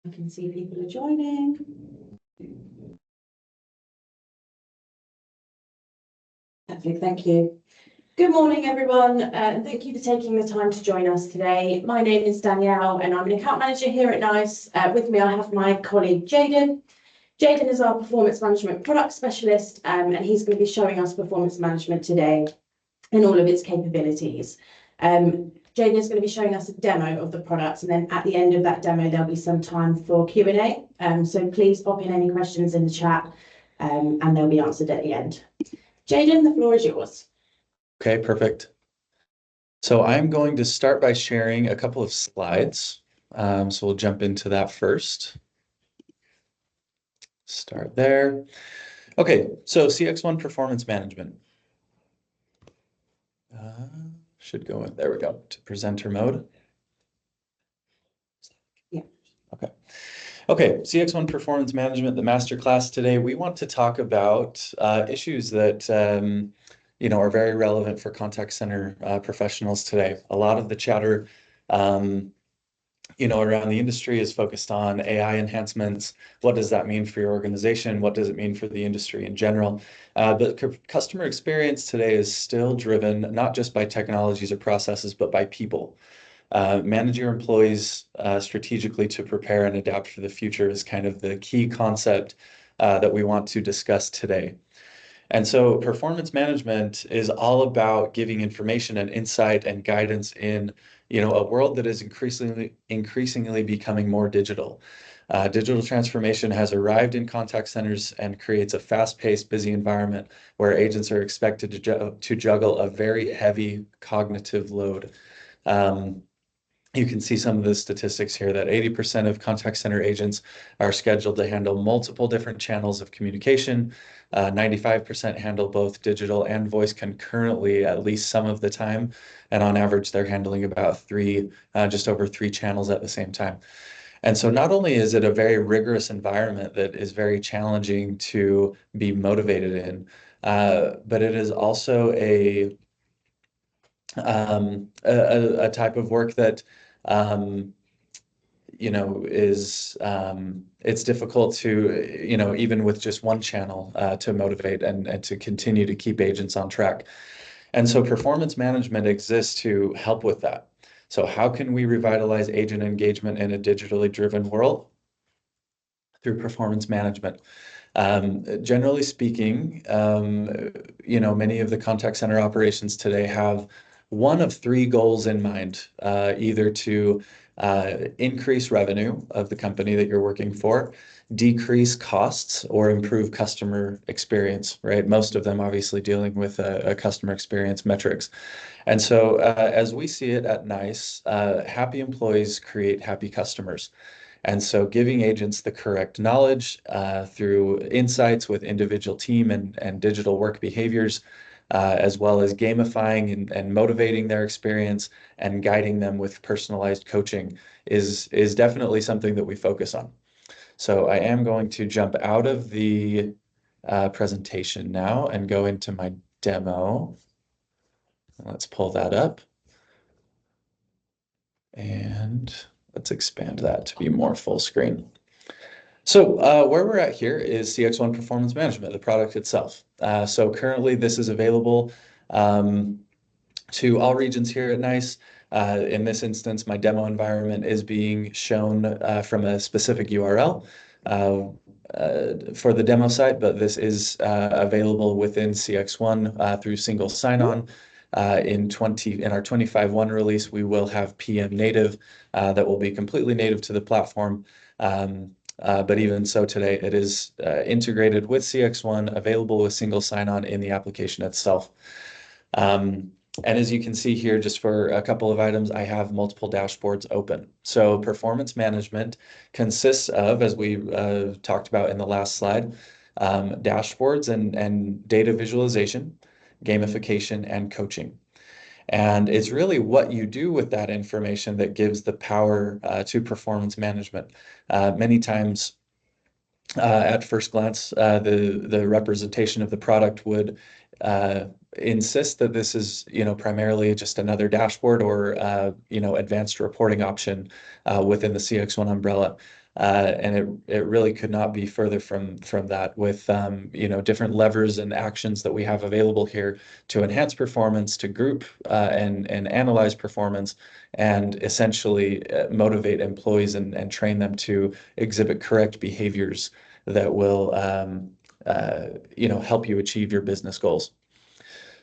I can see people are joining. Perfect, thank you. Good morning, everyone, and thank you for taking the time to join us today. My name is Danielle, and I'm an account manager here at NICE. With me, I have my colleague, Jaden. Jaden is our performance management product specialist, and he's going to be showing us performance management today and all of its capabilities. Jaden is going to be showing us a demo of the products, and then at the end of that demo, there'll be some time for Q&A. So please pop in any questions in the chat, and they'll be answered at the end. Jaden, the floor is yours. Okay, perfect. So I'm going to start by sharing a couple of slides. So we'll jump into that first. Start there. Okay, so CX1 performance management. Should go in, there we go, to presenter mode. Yeah. Okay, CX1 performance management, the masterclass today. We want to talk about issues that are very relevant for contact center professionals today. A lot of the chatter around the industry is focused on AI enhancements. What does that mean for your organization? What does it mean for the industry in general? But customer experience today is still driven not just by technologies or processes, but by people. Manage your employees strategically to prepare and adapt for the future is kind of the key concept that we want to discuss today. And so performance management is all about giving information and insight and guidance in a world that is increasingly becoming more digital. Digital transformation has arrived in contact centers and creates a fast-paced, busy environment where agents are expected to juggle a very heavy cognitive load. You can see some of the statistics here that 80% of contact center agents are scheduled to handle multiple different channels of communication. 95% handle both digital and voice concurrently at least some of the time. And on average, they're handling about just over three channels at the same time. And so not only is it a very rigorous environment that is very challenging to be motivated in, but it is also a type of work that it's difficult to, even with just one channel to motivate and to continue to keep agents on track. And so performance management exists to help with that. So how can we revitalize agent engagement in a digitally driven world? Through performance management. Generally speaking, many of the contact center operations today have one of three goals in mind, either to increase revenue of the company that you're working for, decrease costs, or improve customer experience, right? Most of them obviously dealing with a customer experience metrics. And so as we see it at NICE, happy employees create happy customers. And so giving agents the correct knowledge through insights with individual team and digital work behaviors, as well as gamifying and motivating their experience and guiding them with personalized coaching is definitely something that we focus on. So I am going to jump out of the presentation now and go into my demo. Let's pull that up. And let's expand that to be more full screen. So where we're at here is CX1 Performance Management, the product itself. So currently this is available to all regions here at NICE. In this instance, my demo environment is being shown from a specific URL for the demo site, but this is available within CX1 through single sign-on. In our 25.1 release, we will have PM native that will be completely native to the platform. But even so today, it is integrated with CX1, available with single sign-on in the application itself. And as you can see here, just for a couple of items, I have multiple dashboards open. So performance management consists of, as we talked about in the last slide, dashboards and data visualization, gamification, and coaching. And it's really what you do with that information that gives the power to performance management. Many times, at first glance, the representation of the product would insist that this is, primarily just another dashboard or, advanced reporting option within the CX1 umbrella. And it really could not be further from that with different levers and actions that we have available here to enhance performance, to group and analyze performance, and essentially motivate employees and train them to exhibit correct behaviors that will help you achieve your business goals.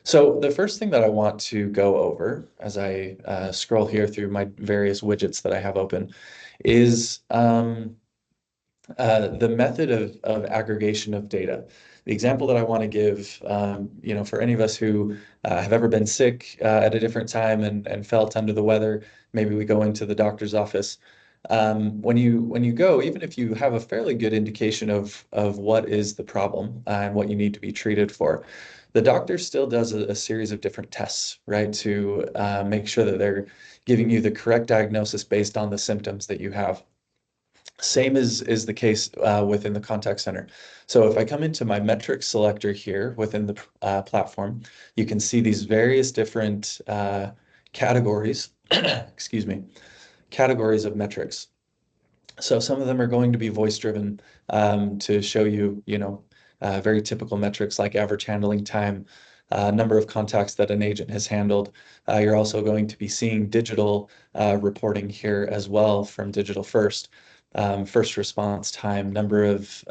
So the first thing that I want to go over as I scroll here through my various widgets that I have open is the method of aggregation of data. The example that I want to give, for any of us who have ever been sick at a different time and felt under the weather, maybe we go into the doctor's office. When you go, even if you have a fairly good indication of what is the problem and what you need to be treated for, the doctor still does a series of different tests, right, to make sure that they're giving you the correct diagnosis based on the symptoms that you have. Same is the case within the contact center. So if I come into my metrics selector here within the platform, you can see these various different categories, excuse me, categories of metrics. So some of them are going to be voice driven to show you, very typical metrics like average handling time, number of contacts that an agent has handled. You're also going to be seeing digital reporting here as well from Digital First. First response time, number of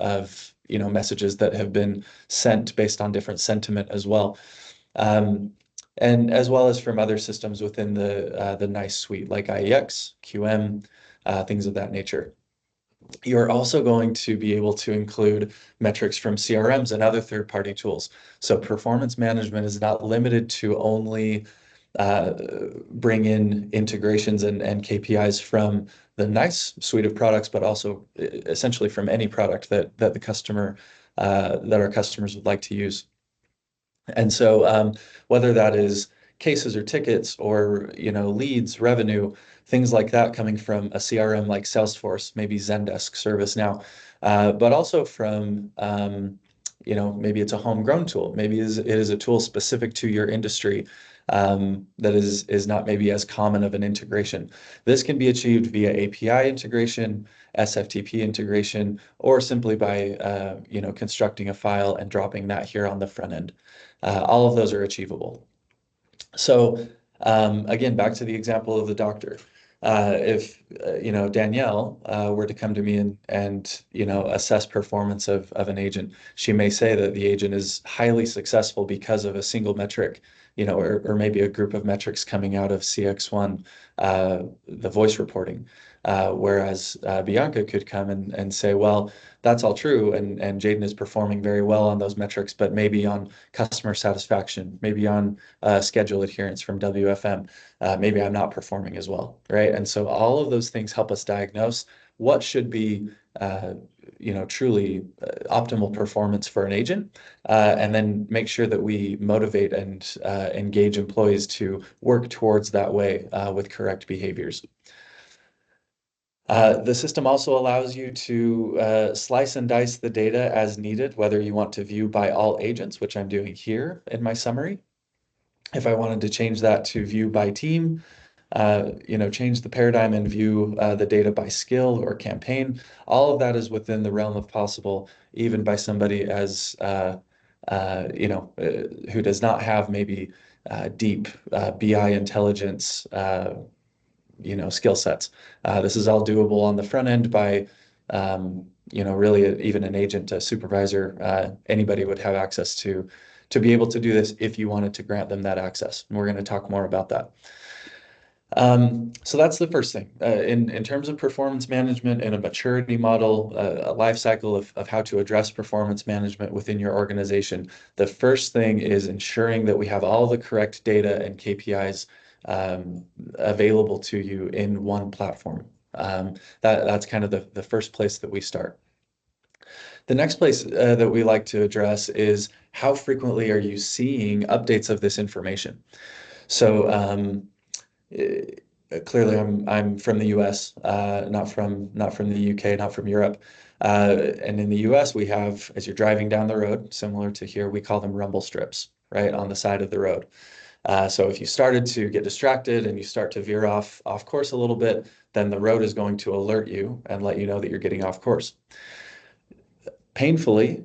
messages that have been sent based on different sentiment as well. And as well as from other systems within the NICE suite like IEX, QM, things of that nature. You're also going to be able to include metrics from CRMs and other third-party tools. So performance management is not limited to only bring in integrations and KPIs from the NICE suite of products, but also essentially from any product that our customers would like to use. And so whether that is cases or tickets or leads, revenue, things like that coming from a CRM like Salesforce, maybe Zendesk, ServiceNow, but also from maybe it's a homegrown tool, maybe it is a tool specific to your industry that is not maybe as common of an integration. This can be achieved via API integration, SFTP integration, or simply by constructing a file and dropping that here on the front end. All of those are achievable. So again, back to the example of the doctor. If Danielle were to come to me and assess performance of an agent, she may say that the agent is highly successful because of a single metric, or maybe a group of metrics coming out of CX1, the voice reporting. Whereas Bianca could come and say, well, that's all true, and Jaden is performing very well on those metrics, but maybe on customer satisfaction, maybe on schedule adherence from WFM, maybe I'm not performing as well, right? And so all of those things help us diagnose what should be truly optimal performance for an agent, and then make sure that we motivate and engage employees to work towards that way with correct behaviors. The system also allows you to slice and dice the data as needed, whether you want to view by all agents, which I'm doing here in my summary. If I wanted to change that to view by team, change the paradigm and view the data by skill or campaign, all of that is within the realm of possible, even by somebody as who does not have maybe deep BI intelligence skill sets. This is all doable on the front end by, really even an agent, a supervisor, anybody would have access to be able to do this if you wanted to grant them that access. And we're going to talk more about that. So that's the first thing. In terms of performance management and a maturity model, a life cycle of how to address performance management within your organization, the first thing is ensuring that we have all the correct data and KPIs available to you in one platform. That's kind of the first place that we start. The next place that we like to address is how frequently are you seeing updates of this information? So clearly I'm from the US, not from the UK, not from Europe. And in the US, we have, as you're driving down the road, similar to here, we call them rumble strips, right, on the side of the road. So if you started to get distracted and you start to veer off course a little bit, then the road is going to alert you and let you know that you're getting off course. Painfully,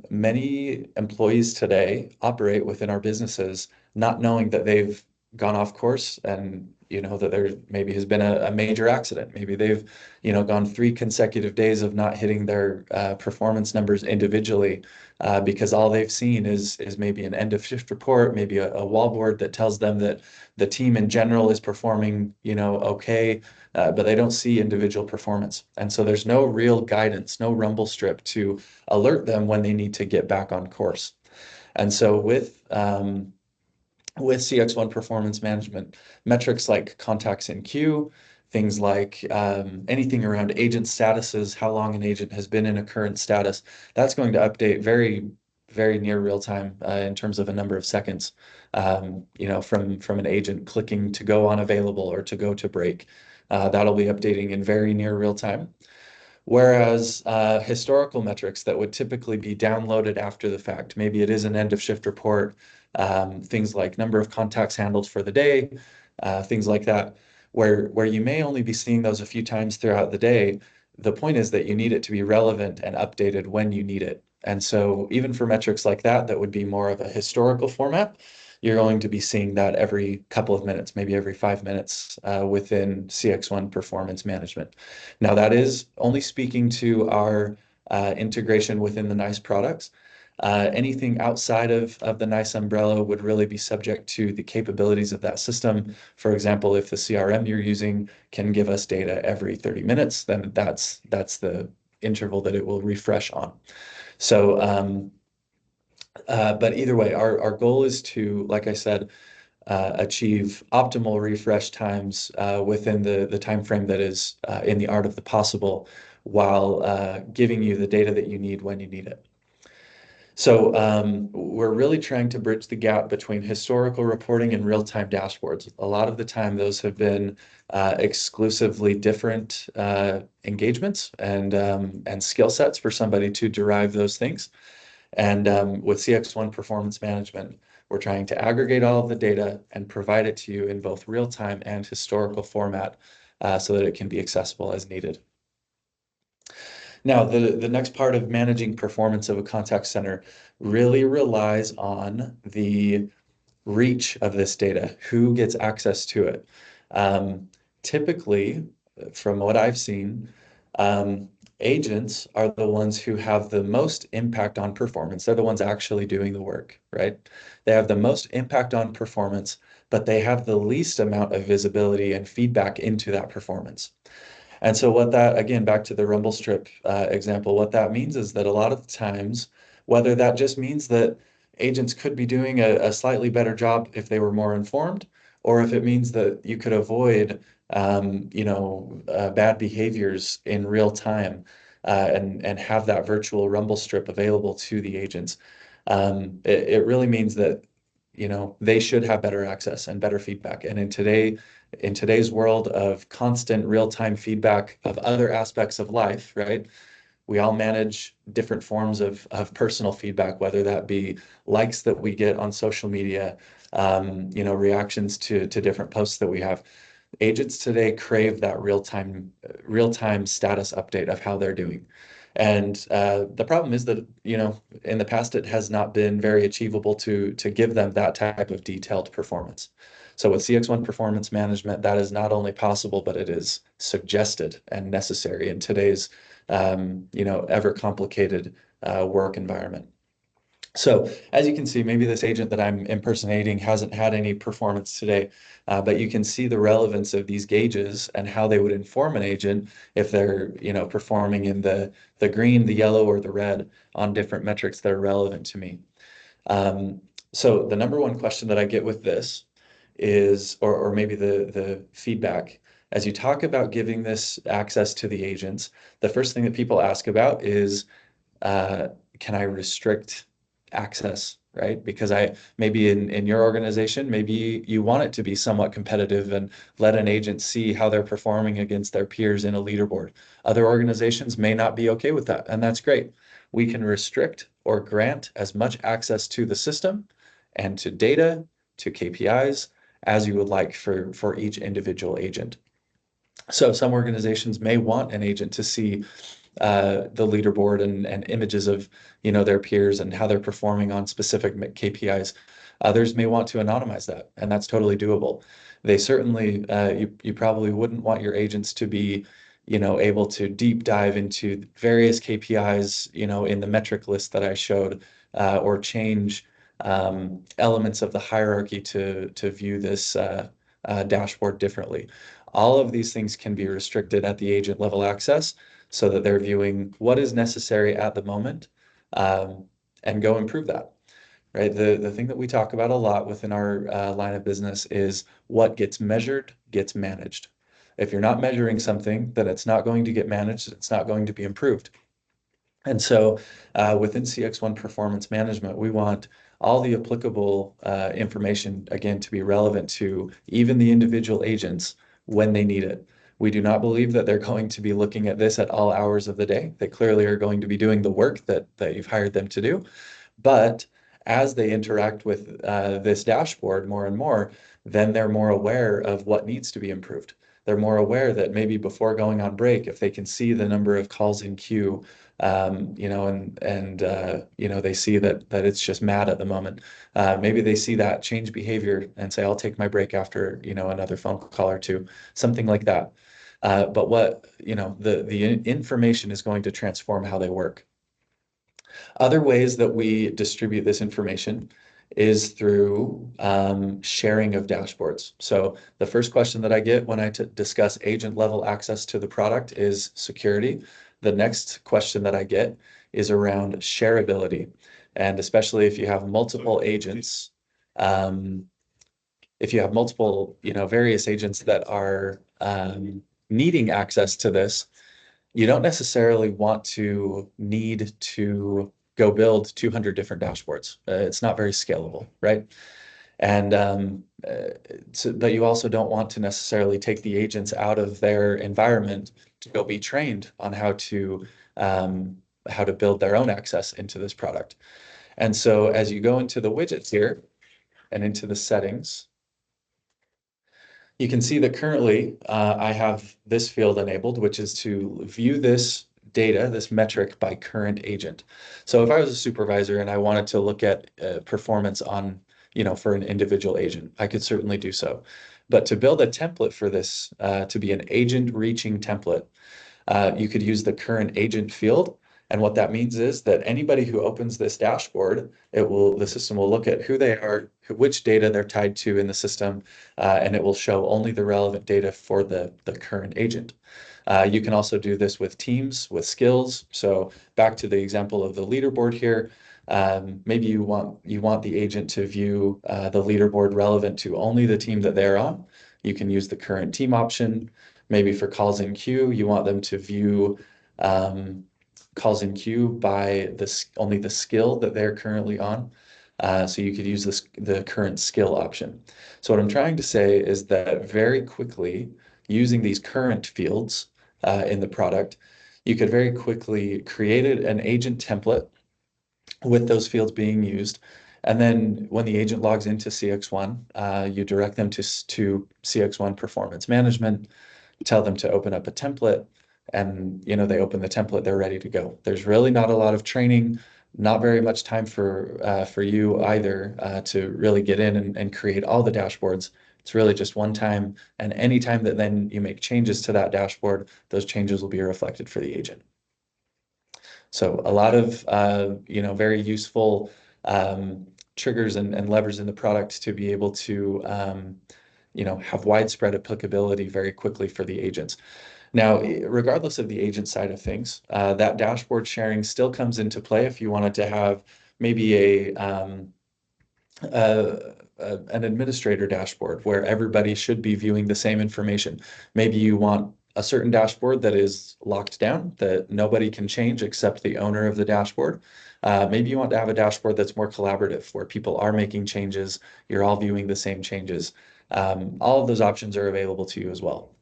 many employees today operate within our businesses not knowing that they've gone off course, and that there maybe has been a major accident. Maybe they've gone 3 consecutive days of not hitting their performance numbers individually, because all they've seen is maybe an end of shift report, maybe a wallboard that tells them that the team in general is performing okay, but they don't see individual performance. And so there's no real guidance, no rumble strip to alert them when they need to get back on course. And so with CX1 performance management, metrics like contacts in queue, things like anything around agent statuses, how long an agent has been in a current status, that's going to update very, very near real time in terms of a number of seconds, from an agent clicking to go unavailable or to go to break. That'll be updating in very near real time. Whereas historical metrics that would typically be downloaded after the fact, maybe it is an end of shift report, things like number of contacts handled for the day, things like that, where you may only be seeing those a few times throughout the day. The point is that you need it to be relevant and updated when you need it. And so even for metrics like that would be more of a historical format, you're going to be seeing that every couple of minutes, maybe every 5 minutes within CX1 performance management. Now, that is only speaking to our integration within the NICE products. Anything outside of the NICE umbrella would really be subject to the capabilities of that system. For example, if the CRM you're using can give us data every 30 minutes, then that's the interval that it will refresh on. So, but either way, our goal is to, like I said, achieve optimal refresh times within the time frame that is in the art of the possible, while giving you the data that you need when you need it. So we're really trying to bridge the gap between historical reporting and real-time dashboards. A lot of the time, those have been exclusively different engagements and skill sets for somebody to derive those things. And with CX1 performance management, we're trying to aggregate all of the data and provide it to you in both real-time and historical format so that it can be accessible as needed. Now, the next part of managing performance of a contact center really relies on the reach of this data, who gets access to it. Typically, from what I've seen, agents are the ones who have the most impact on performance. They're the ones actually doing the work, right? They have the most impact on performance, but they have the least amount of visibility and feedback into that performance. And so what that, again, back to the rumble strip example, what that means is that a lot of the times, whether that just means that agents could be doing a slightly better job if they were more informed, or if it means that you could avoid bad behaviors in real time, and have that virtual rumble strip available to the agents. It really means that they should have better access and better feedback. And in today's world of constant real-time feedback of other aspects of life, right? We all manage different forms of personal feedback, whether that be likes that we get on social media, reactions to different posts that we have. Agents today crave that real-time status update of how they're doing. And the problem is that, in the past, it has not been very achievable to give them that type of detailed performance. So with CX1 performance management, that is not only possible, but it is suggested and necessary in today's, ever complicated work environment. So as you can see, maybe this agent that I'm impersonating hasn't had any performance today, but you can see the relevance of these gauges and how they would inform an agent if they're, performing in the green, the yellow, or the red on different metrics that are relevant to me. So the number one question that I get with this is, or maybe the feedback, as you talk about giving this access to the agents, the first thing that people ask about is, can I restrict access, right? Because maybe in your organization, maybe you want it to be somewhat competitive and let an agent see how they're performing against their peers in a leaderboard. Other organizations may not be okay with that, and that's great. We can restrict or grant as much access to the system and to data to KPIs as you would like for each individual agent. So some organizations may want an agent to see the leaderboard and images of their peers and how they're performing on specific KPIs. Others may want to anonymize that, and that's totally doable. They certainly you probably wouldn't want your agents to be able to deep dive into various KPIs in the metric list that I showed, or change elements of the hierarchy to view this dashboard differently. All of these things can be restricted at the agent level access so that they're viewing what is necessary at the moment, and go improve that, right? The thing that we talk about a lot within our line of business is what gets measured gets managed. If you're not measuring something, then it's not going to get managed, it's not going to be improved. And so within CX1 performance management, we want all the applicable information, again, to be relevant to even the individual agents when they need it. We do not believe that they're going to be looking at this at all hours of the day. They clearly are going to be doing the work that you've hired them to do. But as they interact with this dashboard more and more, then they're more aware of what needs to be improved. They're more aware that maybe before going on break, if they can see the number of calls in queue, and they see that it's just mad at the moment. Maybe they see that change behavior and say, I'll take my break after, another phone call or two, something like that. But what, the information is going to transform how they work. Other ways that we distribute this information is through sharing of dashboards. So the first question that I get when I discuss agent level access to the product is security. The next question that I get is around shareability. And especially if you have multiple agents, if you have multiple, various agents that are needing access to this, you don't necessarily want to need to go build 200 different dashboards. It's not very scalable, right? And but you also don't want to necessarily take the agents out of their environment to go be trained on how to build their own access into this product. And so as you go into the widgets here and into the settings, you can see that currently I have this field enabled, which is to view this data, this metric by current agent. So if I was a supervisor and I wanted to look at performance on, for an individual agent, I could certainly do so. But to build a template for this, to be an agent reaching template, you could use the current agent field. And what that means is that anybody who opens this dashboard, the system will look at who they are, which data they're tied to in the system, and it will show only the relevant data for the current agent. You can also do this with teams, with skills. So back to the example of the leaderboard here, maybe you want the agent to view the leaderboard relevant to only the team that they're on. You can use the current team option. Maybe for calls in queue, you want them to view calls in queue by only the skill that they're currently on. So you could use the current skill option. So what I'm trying to say is that very quickly, using these current fields in the product, you could very quickly create an agent template with those fields being used. And then when the agent logs into CX1, you direct them to CX1 performance management, tell them to open up a template, and they open the template, they're ready to go. There's really not a lot of training, not very much time for you either to really get in and create all the dashboards. It's really just one time, and any time that then you make changes to that dashboard, those changes will be reflected for the agent. So a lot of very useful triggers and levers in the product to be able to have widespread applicability very quickly for the agents. Now, regardless of the agent side of things, that dashboard sharing still comes into play if you wanted to have maybe an administrator dashboard where everybody should be viewing the same information. Maybe you want a certain dashboard that is locked down, that nobody can change except the owner of the dashboard. Maybe you want to have a dashboard that's more collaborative, where people are making changes, you're all viewing the same changes. All of those options are available to you as well.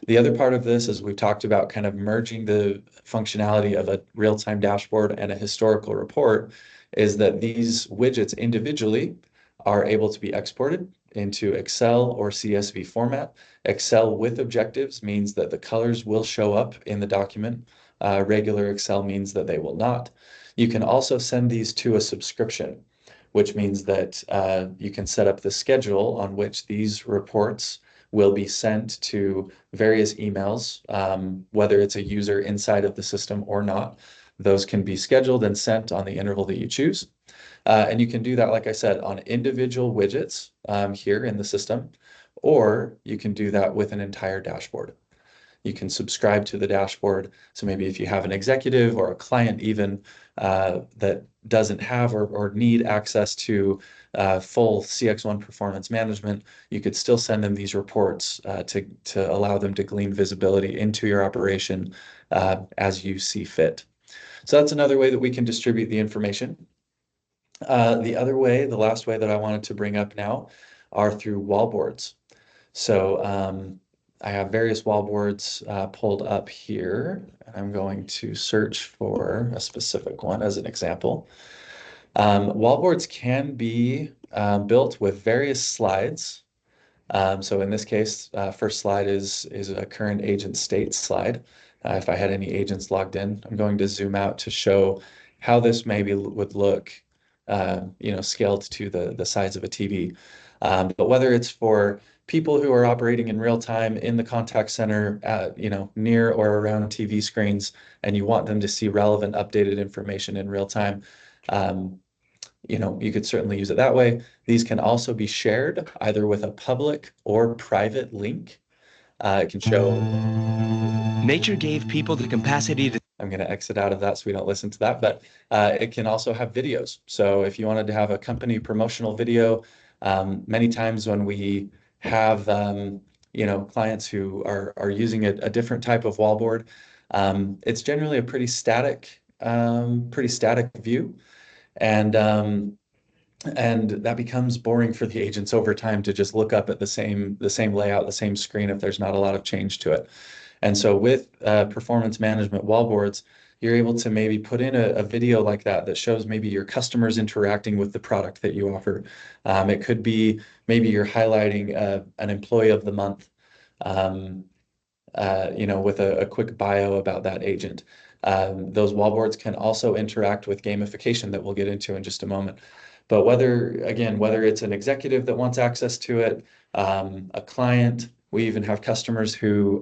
The other part of this is we've talked about kind of merging the functionality of a real-time dashboard and a historical report, is that these widgets individually are able to be exported into Excel or CSV format. Excel with objectives means that the colors will show up in the document. Regular Excel means that they will not. You can also send these to a subscription, which means that you can set up the schedule on which these reports will be sent to various emails, whether it's a user inside of the system or not. Those can be scheduled and sent on the interval that you choose. And you can do that, like I said, on individual widgets here in the system, or you can do that with an entire dashboard. You can subscribe to the dashboard. So maybe if you have an executive or a client even that doesn't have or need access to full CX1 performance management, you could still send them these reports to allow them to glean visibility into your operation as you see fit. So that's another way that we can distribute the information. The other way, the last way that I wanted to bring up now are through wallboards. So I have various wallboards pulled up here. I'm going to search for a specific one as an example. Wallboards can be built with various slides. So in this case, first slide is a current agent state slide. If I had any agents logged in, I'm going to zoom out to show how this maybe would look, scaled to the size of a TV. But whether it's for people who are operating in real time in the contact center, near or around TV screens, and you want them to see relevant, updated information in real time, you could certainly use it that way. These can also be shared either with a public or private link. It can show. Nature gave people the capacity to. I'm going to exit out of that so we don't listen to that, but it can also have videos. So if you wanted to have a company promotional video, many times when we have clients who are using a different type of wallboard, it's generally a pretty static view. And that becomes boring for the agents over time to just look up at the same layout, the same screen if there's not a lot of change to it. And so with performance management wallboards, you're able to maybe put in a video like that shows maybe your customers interacting with the product that you offer. It could be maybe you're highlighting an employee of the month, with a quick bio about that agent. Those wallboards can also interact with gamification that we'll get into in just a moment. But whether it's an executive that wants access to it, a client, we even have customers who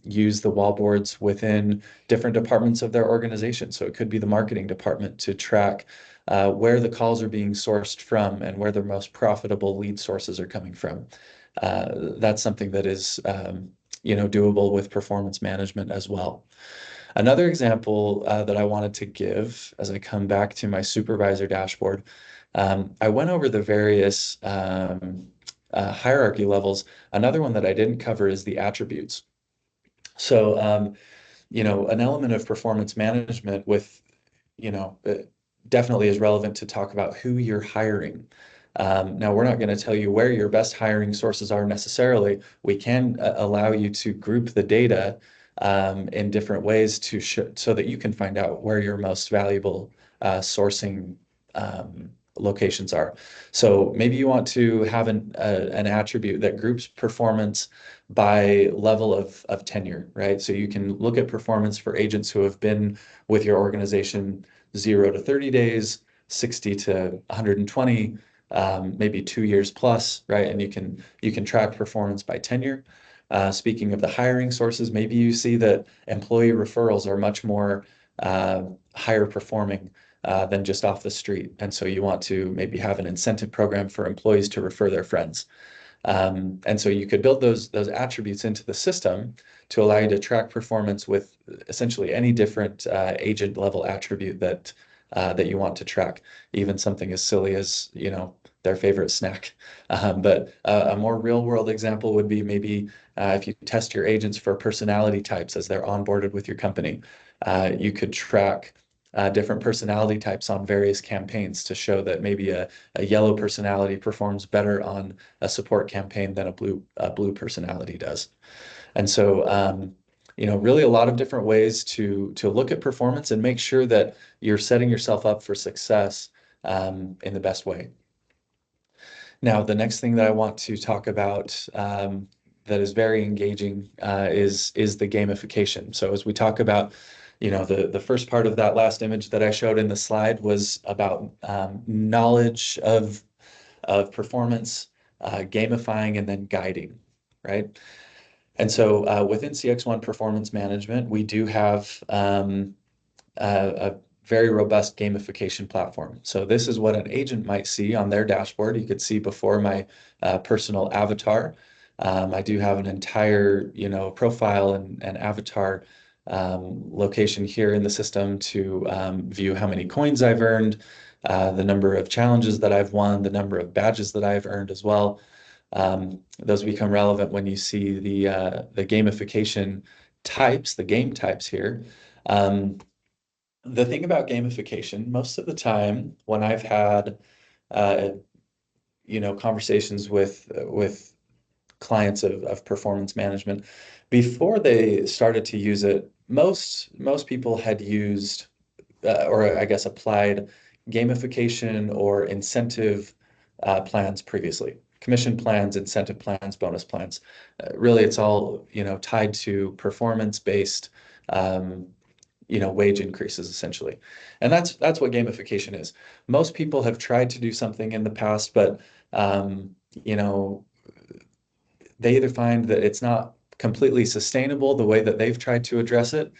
use the wallboards within different departments of their organization. So it could be the marketing department to track where the calls are being sourced from and where their most profitable lead sources are coming from. That's something that is doable with performance management as well. Another example that I wanted to give as I come back to my supervisor dashboard, I went over the various hierarchy levels. Another one that I didn't cover is the attributes. So, an element of performance management with, definitely is relevant to talk about who you're hiring. Now, we're not going to tell you where your best hiring sources are necessarily. We can allow you to group the data in different ways so that you can find out where your most valuable sourcing locations are. So maybe you want to have an attribute that groups performance by level of tenure, right? So you can look at performance for agents who have been with your organization 0 to 30 days, 60 to 120, maybe 2 years plus, right? And you can track performance by tenure. Speaking of the hiring sources, maybe you see that employee referrals are much more higher performing than just off the street. And so you want to maybe have an incentive program for employees to refer their friends. And so you could build those attributes into the system to allow you to track performance with essentially any different agent level attribute that you want to track, even something as silly as, their favorite snack. But a more real world example would be maybe if you test your agents for personality types as they're onboarded with your company, you could track different personality types on various campaigns to show that maybe a yellow personality performs better on a support campaign than a blue personality does. And so, really a lot of different ways to look at performance and make sure that you're setting yourself up for success in the best way. Now, the next thing that I want to talk about that is very engaging is the gamification. So as we talk about, the first part of that last image that I showed in the slide was about knowledge of performance, gamifying, and then guiding, right? And so within CX1 Performance Management, we do have a very robust gamification platform. So this is what an agent might see on their dashboard. You could see before my personal avatar. I do have an entire, profile and avatar location here in the system to view how many coins I've earned, the number of challenges that I've won, the number of badges that I've earned as well. Those become relevant when you see the gamification types, the game types here. The thing about gamification, most of the time when I've had, uh, conversations with clients of performance management, before they started to use it, most people had used, or I guess applied gamification or incentive plans previously. Commission plans, incentive plans, bonus plans. Really, it's all, tied to performance-based wage increases essentially. And that's what gamification is. Most people have tried to do something in the past, but um, you know, they either find that it's not completely sustainable the way that they've tried to address it,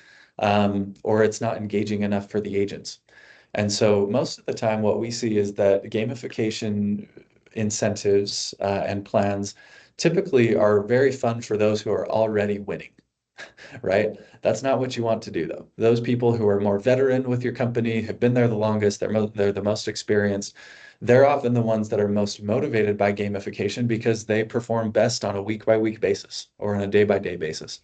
or it's not engaging enough for the agents. And so most of the time, what we see is that gamification incentives and plans typically are very fun for those who are already winning, right? That's not what you want to do, though. Those people who are more veteran with your company, have been there the longest, they're the most experienced, they're often the ones that are most motivated by gamification because they perform best on a week-by-week basis or on a day-by-day basis.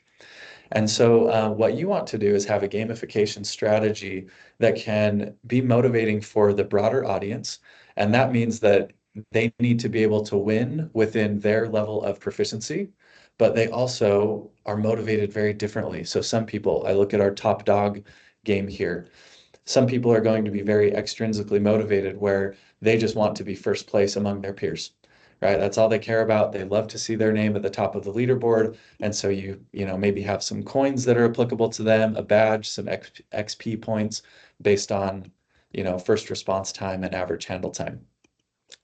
And so what you want to do is have a gamification strategy that can be motivating for the broader audience. And that means that they need to be able to win within their level of proficiency, but they also are motivated very differently. So some people, I look at our top dog game here. Some people are going to be very extrinsically motivated where they just want to be first place among their peers, right? That's all they care about. They love to see their name at the top of the leaderboard. And so maybe have some coins that are applicable to them, a badge, some XP points based on, first response time and average handle time.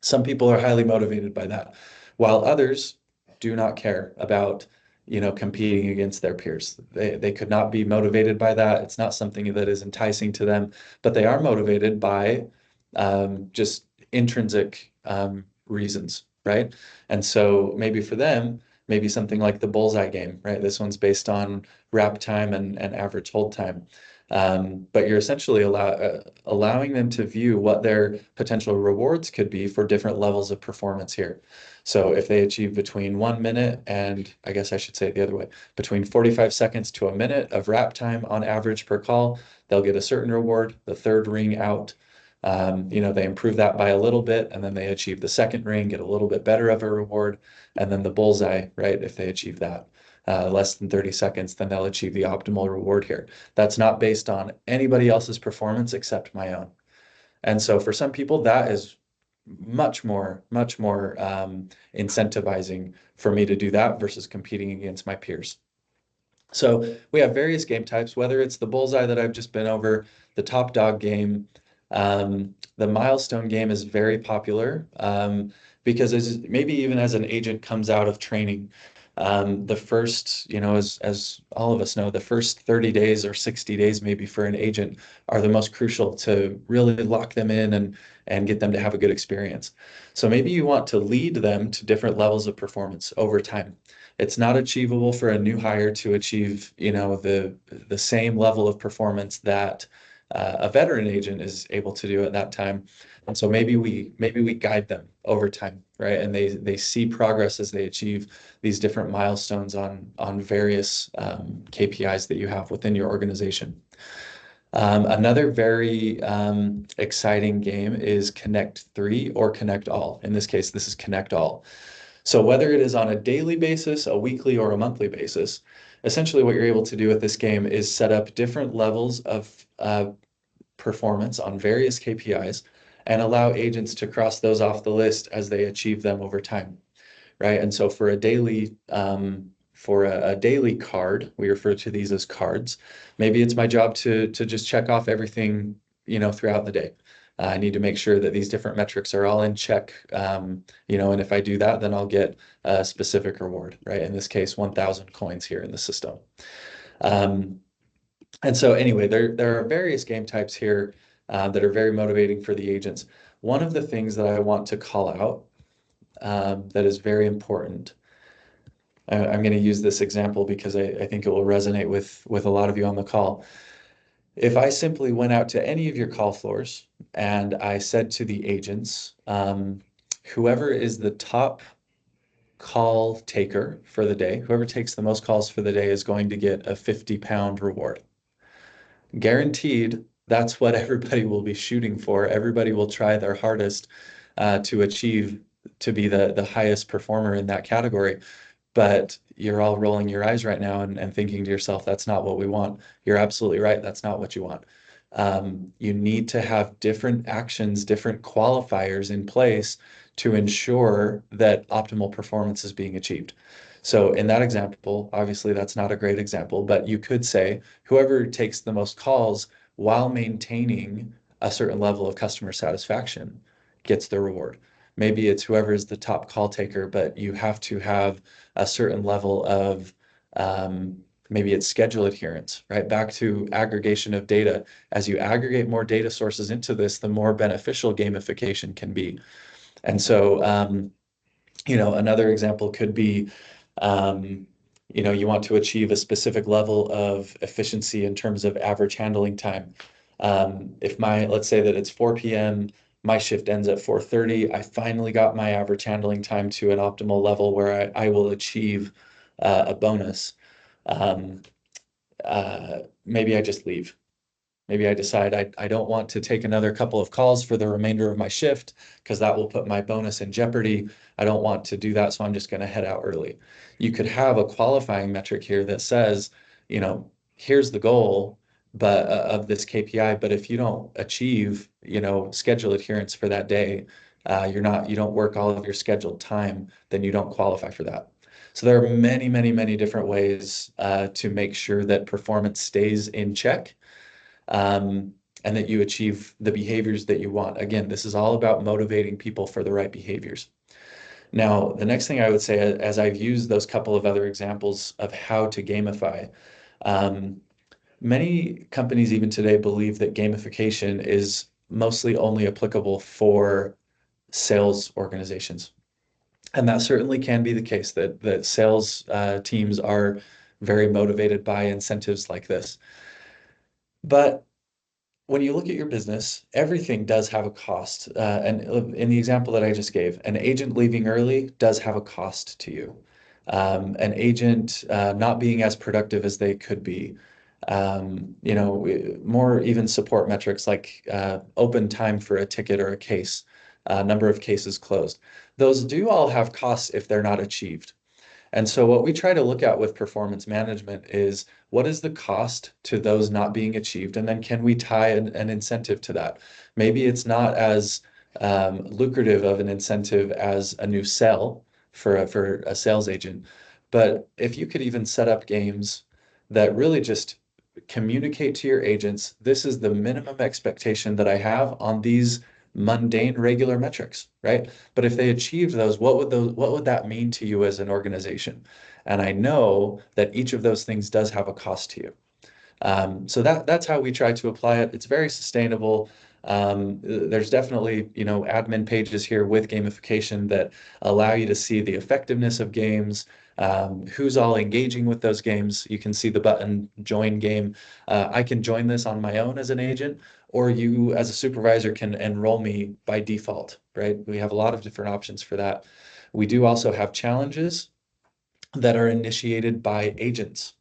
Some people are highly motivated by that, while others do not care about, competing against their peers. They could not be motivated by that. It's not something that is enticing to them, but they are motivated by just intrinsic reasons, right? And so maybe for them, maybe something like the bullseye game, right? This one's based on wrap time and average hold time. But you're essentially allowing them to view what their potential rewards could be for different levels of performance here. So if they achieve between 1 minute and, I guess I should say it the other way, between 45 seconds to a minute of wrap time on average per call, they'll get a certain reward. The third ring out, they improve that by a little bit, and then they achieve the second ring, get a little bit better of a reward, and then the bullseye, right? If they achieve that less than 30 seconds, then they'll achieve the optimal reward here. That's not based on anybody else's performance except my own. And so for some people, that is much more incentivizing for me to do that versus competing against my peers. So we have various game types, whether it's the bullseye that I've just been over, the top dog game. The milestone game is very popular because maybe even as an agent comes out of training, the first, as all of us know, the first 30 days or 60 days maybe for an agent are the most crucial to really lock them in and get them to have a good experience. So maybe you want to lead them to different levels of performance over time. It's not achievable for a new hire to achieve, the same level of performance that a veteran agent is able to do at that time. And so maybe we guide them over time, right? And they see progress as they achieve these different milestones on various KPIs that you have within your organization. Another very exciting game is Connect 3 or Connect All. In this case, this is Connect All. So whether it is on a daily basis, a weekly, or a monthly basis, essentially what you're able to do with this game is set up different levels of performance on various KPIs and allow agents to cross those off the list as they achieve them over time, right? And so for a daily a daily card, we refer to these as cards. Maybe it's my job to just check off everything, throughout the day. I need to make sure that these different metrics are all in check, and if I do that, then I'll get a specific reward, right? In this case, 1,000 coins here in the system. And so anyway, there are various game types here that are very motivating for the agents. One of the things that I want to call out that is very important. I'm going to use this example because I think it will resonate with a lot of you on the call. If I simply went out to any of your call floors and I said to the agents, whoever is the top call taker for the day, whoever takes the most calls for the day is going to get a 50-pound reward. Guaranteed, that's what everybody will be shooting for. Everybody will try their hardest to be the highest performer in that category. But you're all rolling your eyes right now and thinking to yourself, that's not what we want. You're absolutely right. That's not what you want. You need to have different actions, different qualifiers in place to ensure that optimal performance is being achieved. So in that example, obviously that's not a great example, but you could say whoever takes the most calls while maintaining a certain level of customer satisfaction gets the reward. Maybe it's whoever is the top call taker, but you have to have a certain level of maybe it's schedule adherence, right? Back to aggregation of data. As you aggregate more data sources into this, the more beneficial gamification can be. And so, another example could be, you want to achieve a specific level of efficiency in terms of average handling time. Let's say that it's 4 p.m., my shift ends at 4:30. I finally got my average handling time to an optimal level where I will achieve a bonus. Maybe I just leave. Maybe I decide I don't want to take another couple of calls for the remainder of my shift because that will put my bonus in jeopardy. I don't want to do that, so I'm just going to head out early. You could have a qualifying metric here that says, here's the goal of this KPI, but if you don't achieve, schedule adherence for that day, you don't work all of your scheduled time, then you don't qualify for that. So there are many, many, many different ways to make sure that performance stays in check. And that you achieve the behaviors that you want. Again, this is all about motivating people for the right behaviors. Now, the next thing I would say, as I've used those couple of other examples of how to gamify, many companies even today believe that gamification is mostly only applicable for sales organizations. And that certainly can be the case, that sales teams are very motivated by incentives like this. But when you look at your business, everything does have a cost. And in the example that I just gave, an agent leaving early does have a cost to you. An agent not being as productive as they could be. More even support metrics like open time for a ticket or a case, number of cases closed. Those do all have costs if they're not achieved. And so what we try to look at with performance management is what is the cost to those not being achieved? And then can we tie an incentive to that? Maybe it's not as lucrative of an incentive as a new sell for a sales agent. But if you could even set up games that really just communicate to your agents, this is the minimum expectation that I have on these mundane regular metrics, right? But if they achieved those, what would that mean to you as an organization? And I know that each of those things does have a cost to you. So that's how we try to apply it. It's very sustainable. There's definitely, admin pages here with gamification that allow you to see the effectiveness of games, who's all engaging with those games. You can see the button join game. I can join this on my own as an agent, or you as a supervisor can enroll me by default, right? We have a lot of different options for that. We do also have challenges that are initiated by agents.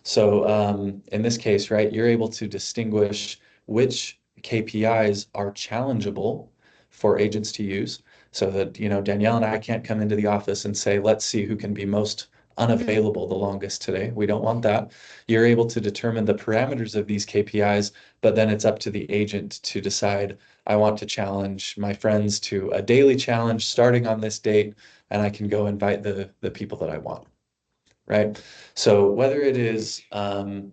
So in this case, right, you're able to distinguish which KPIs are challengeable for agents to use so that, Danielle and I can't come into the office and say, let's see who can be most unavailable the longest today. We don't want that. You're able to determine the parameters of these KPIs, but then it's up to the agent to decide, I want to challenge my friends to a daily challenge starting on this date, and I can go invite the people that I want, right? So whether it is, an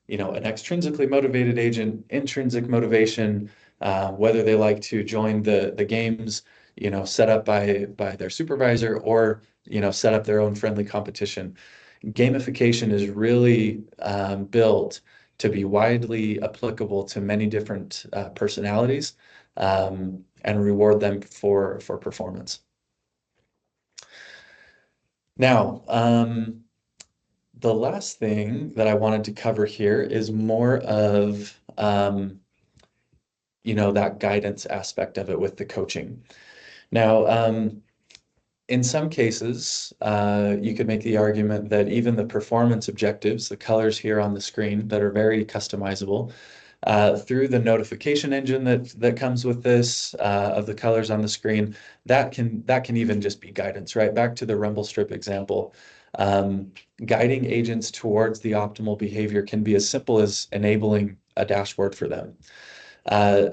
extrinsically motivated agent, intrinsic motivation, whether they like to join the games, set up by their supervisor, or set up their own friendly competition. Gamification is really built to be widely applicable to many different personalities, and reward them for performance. Now, the last thing that I wanted to cover here is more of that guidance aspect of it with the coaching. Now, in some cases, you could make the argument that even the performance objectives, the colors here on the screen that are very customizable, through the notification engine that comes with this, of the colors on the screen, that can even just be guidance, right? Back to the rumble strip example. Guiding agents towards the optimal behavior can be as simple as enabling a dashboard for them.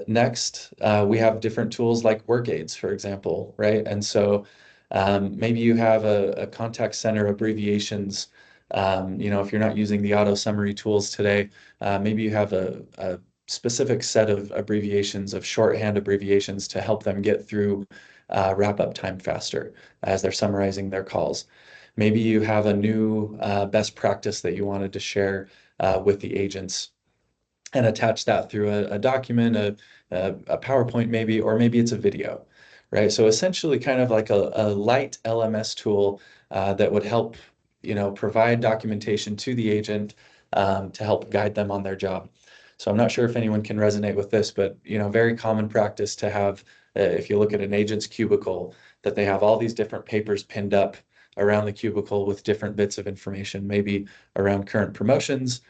Next, we have different tools like work aids, for example, right? And so maybe you have a contact center abbreviations. If you're not using the auto summary tools today, maybe you have a specific set of abbreviations, of shorthand abbreviations, to help them get through wrap up time faster as they're summarizing their calls. Maybe you have a new best practice that you wanted to share with the agents, and attach that through a document, a PowerPoint maybe, or maybe it's a video, right? So essentially kind of like a light LMS tool that would help, provide documentation to the agent, to help guide them on their job. So I'm not sure if anyone can resonate with this, but, very common practice to have, if you look at an agent's cubicle, that they have all these different papers pinned up around the cubicle with different bits of information, maybe around current promotions,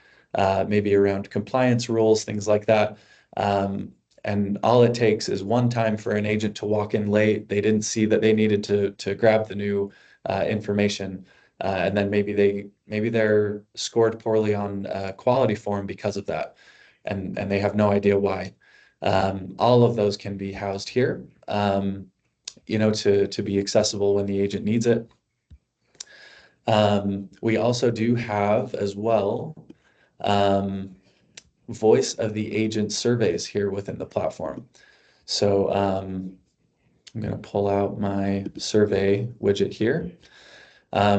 maybe around compliance rules, things like that. And all it takes is one time for an agent to walk in late. They didn't see that they needed to grab the new information, and then maybe they're scored poorly on quality form because of that, and they have no idea why. All of those can be housed here, to be accessible when the agent needs it. We also do have as well voice of the agent surveys here within the platform. So I'm going to pull out my survey widget here.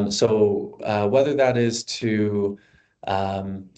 So whether that is to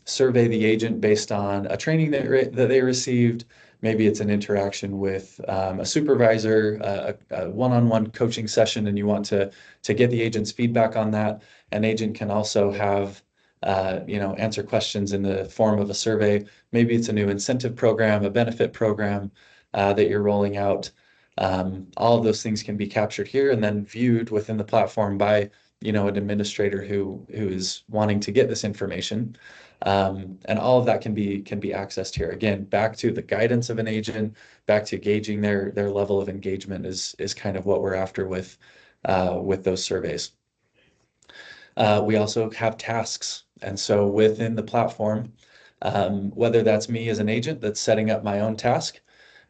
survey the agent based on a training that they received, maybe it's an interaction with a supervisor, a one-on-one coaching session, and you want to get the agent's feedback on that. An agent can also have answer questions in the form of a survey. Maybe it's a new incentive program, a benefit program that you're rolling out. All of those things can be captured here and then viewed within the platform by an administrator who is wanting to get this information. And all of that can be accessed here. Again, back to the guidance of an agent, back to gauging their level of engagement is kind of what we're after with those surveys. We also have tasks. And so within the platform, whether that's me as an agent that's setting up my own task,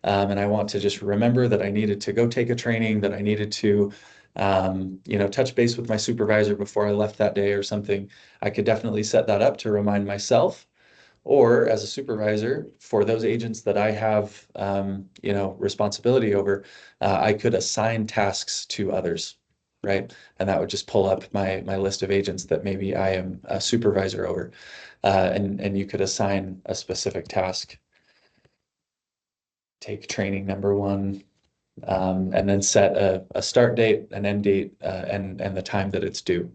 and I want to just remember that I needed to go take a training, that I needed to touch base with my supervisor before I left that day or something, I could definitely set that up to remind myself. Or as a supervisor, for those agents that I have, responsibility over, I could assign tasks to others, right? And that would just pull up my list of agents that maybe I am a supervisor over, and you could assign a specific task. Take training number 1. And then set a start date, an end date, and the time that it's due.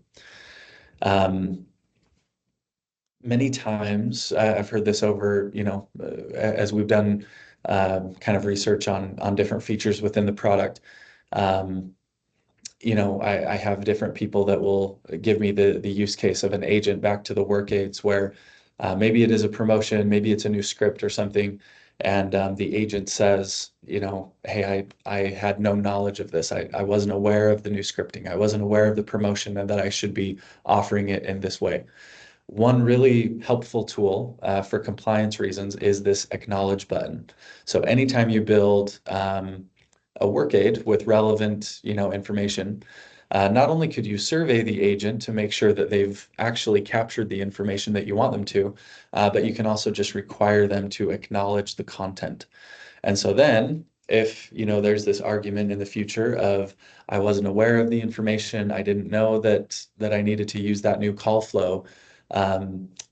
Many times I've heard this over, as we've done kind of research on different features within the product. I have different people that will give me the use case of an agent back to the work aids where maybe it is a promotion, maybe it's a new script or something. and the agent says, hey, I had no knowledge of this. I wasn't aware of the new scripting. I wasn't aware of the promotion and that I should be offering it in this way. One really helpful tool for compliance reasons is this acknowledge button. So anytime you build a work aid with relevant, information, not only could you survey the agent to make sure that they've actually captured the information that you want them to, but you can also just require them to acknowledge the content. And so then if, there's this argument in the future of, I wasn't aware of the information, I didn't know that I needed to use that new call flow.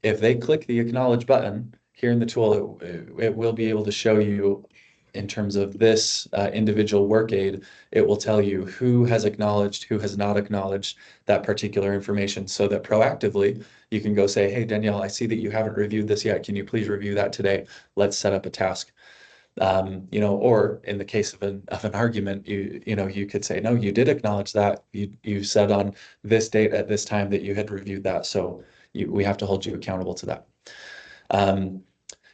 If they click the acknowledge button here in the tool, it will be able to show you in terms of this individual work aid, it will tell you who has acknowledged, who has not acknowledged that particular information, so that proactively you can go say, hey, Danielle, I see that you haven't reviewed this yet. Can you please review that today? Let's set up a task. Or in the case of an argument, you could say, no, you did acknowledge that. You said on this date at this time that you had reviewed that. So we have to hold you accountable to that.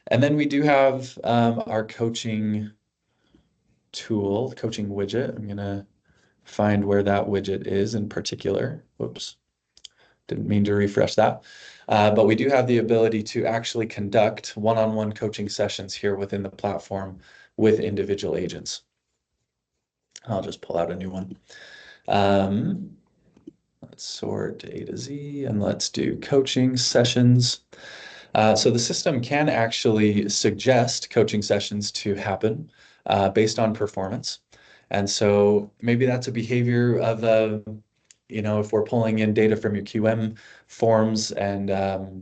And then we do have our coaching tool, coaching widget. I'm going to find where that widget is in particular. Whoops, didn't mean to refresh that. But we do have the ability to actually conduct one-on-one coaching sessions here within the platform with individual agents. I'll just pull out a new one. Let's sort A to Z and let's do coaching sessions. So the system can actually suggest coaching sessions to happen based on performance. And so maybe that's a behavior of, if we're pulling in data from your QM forms and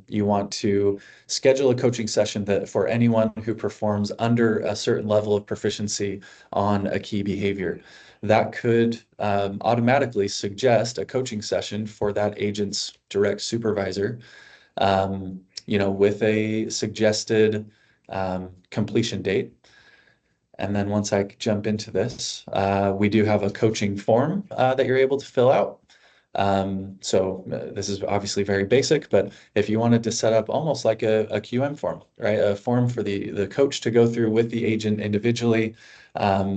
you want to schedule a coaching session that for anyone who performs under a certain level of proficiency on a key behavior, that could automatically suggest a coaching session for that agent's direct supervisor, with a suggested completion date. And then once I jump into this, we do have a coaching form that you're able to fill out. So this is obviously very basic, but if you wanted to set up almost like a QM form, right? A form for the coach to go through with the agent individually,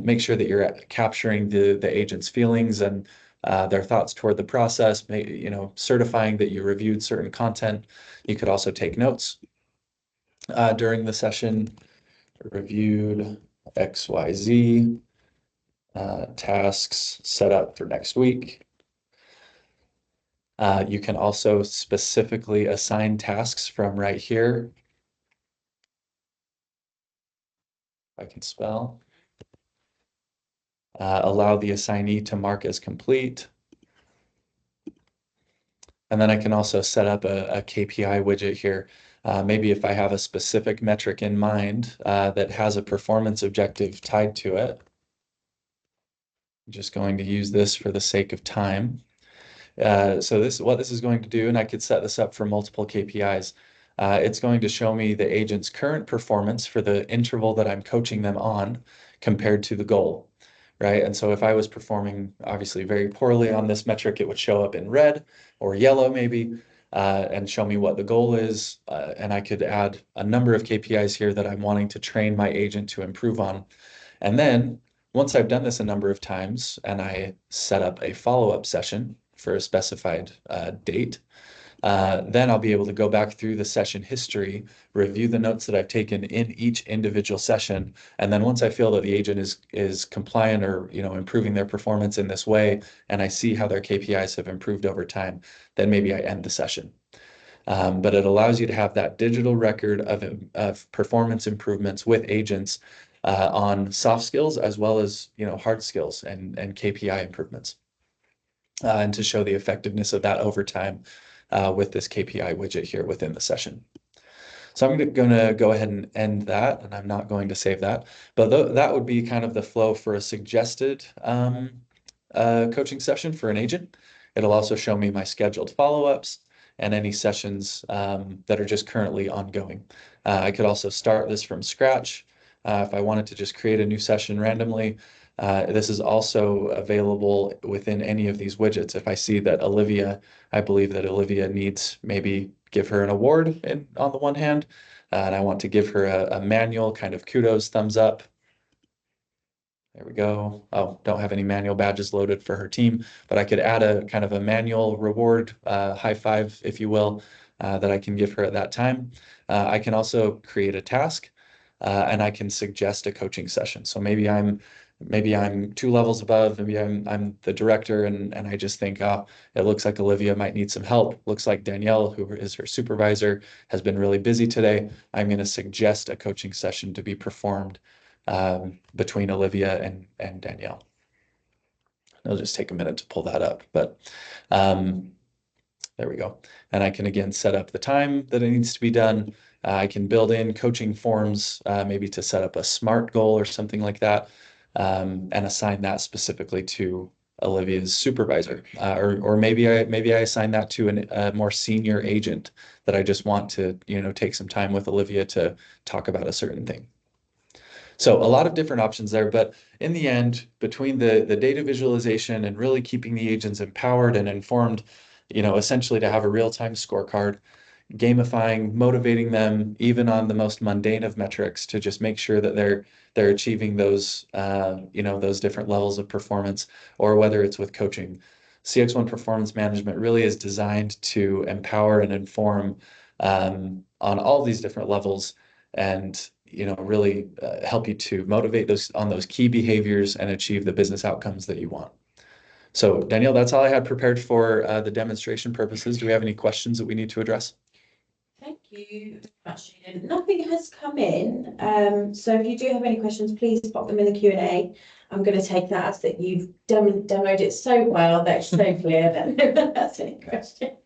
make sure that you're capturing the agent's feelings and their thoughts toward the process, certifying that you reviewed certain content. You could also take notes during the session. Reviewed XYZ tasks set up for next week. You can also specifically assign tasks from right here. I can spell. Allow the assignee to mark as complete. And then I can also set up a KPI widget here. Maybe if I have a specific metric in mind that has a performance objective tied to it. I'm just going to use this for the sake of time. So this is what this is going to do, and I could set this up for multiple KPIs. It's going to show me the agent's current performance for the interval that I'm coaching them on compared to the goal, right? And so if I was performing obviously very poorly on this metric, it would show up in red or yellow maybe, and show me what the goal is. And I could add a number of KPIs here that I'm wanting to train my agent to improve on. And then once I've done this a number of times and I set up a follow-up session for a specified date, then I'll be able to go back through the session history, review the notes that I've taken in each individual session, and then once I feel that the agent is compliant or improving their performance in this way, and I see how their KPIs have improved over time, then maybe I end the session. But it allows you to have that digital record of performance improvements with agents on soft skills as well as hard skills and KPI improvements. And to show the effectiveness of that over time with this KPI widget here within the session. So I'm going to go ahead and end that, and I'm not going to save that. But that would be kind of the flow for a suggested coaching session for an agent. It'll also show me my scheduled follow-ups and any sessions that are just currently ongoing. I could also start this from scratch if I wanted to just create a new session randomly. This is also available within any of these widgets. If I see that I believe that Olivia needs maybe give her an award on the one hand, and I want to give her a manual kind of kudos thumbs up. There we go. Oh, don't have any manual badges loaded for her team, but I could add a kind of a manual reward, high five, if you will, that I can give her at that time. I can also create a task, and I can suggest a coaching session. So maybe I'm 2 levels above, maybe I'm the director, and I just think, oh, it looks like Olivia might need some help. Looks like Danielle, who is her supervisor, has been really busy today. I'm going to suggest a coaching session to be performed between Olivia and Danielle. It'll just take a minute to pull that up, but there we go. And I can again set up the time that it needs to be done. I can build in coaching forms, maybe to set up a SMART goal or something like that, and assign that specifically to Olivia's supervisor, or maybe I assign that to a more senior agent that I just want to take some time with Olivia to talk about a certain thing. So a lot of different options there, but in the end, between the data visualization and really keeping the agents empowered and informed, essentially to have a real-time scorecard, gamifying, motivating them even on the most mundane of metrics to just make sure that they're achieving those those different levels of performance, or whether it's with coaching. CX1 performance management really is designed to empower and inform on all these different levels, and really help you to motivate those key behaviors and achieve the business outcomes that you want. So Danielle, that's all I had prepared for the demonstration purposes. Do we have any questions that we need to address? Thank you very much, Jayden. Nothing has come in, so if you do have any questions, please pop them in the Q&A. I'm going to take that as that you've demoed it so well that it's so clear that no one has any questions.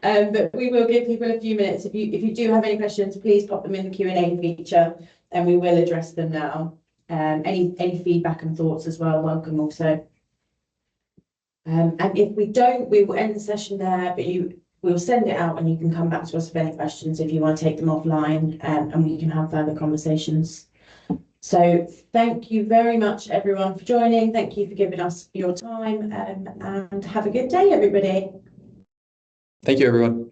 But we will give people a few minutes. If you do have any questions, please pop them in the Q&A feature, and we will address them now. Any feedback and thoughts as well, welcome also. And if we don't, we will end the session there, but we'll send it out and you can come back to us with any questions if you want to take them offline, and we can have further conversations. So thank you very much, everyone, for joining. Thank you for giving us your time, and have a good day, everybody. Thank you, everyone.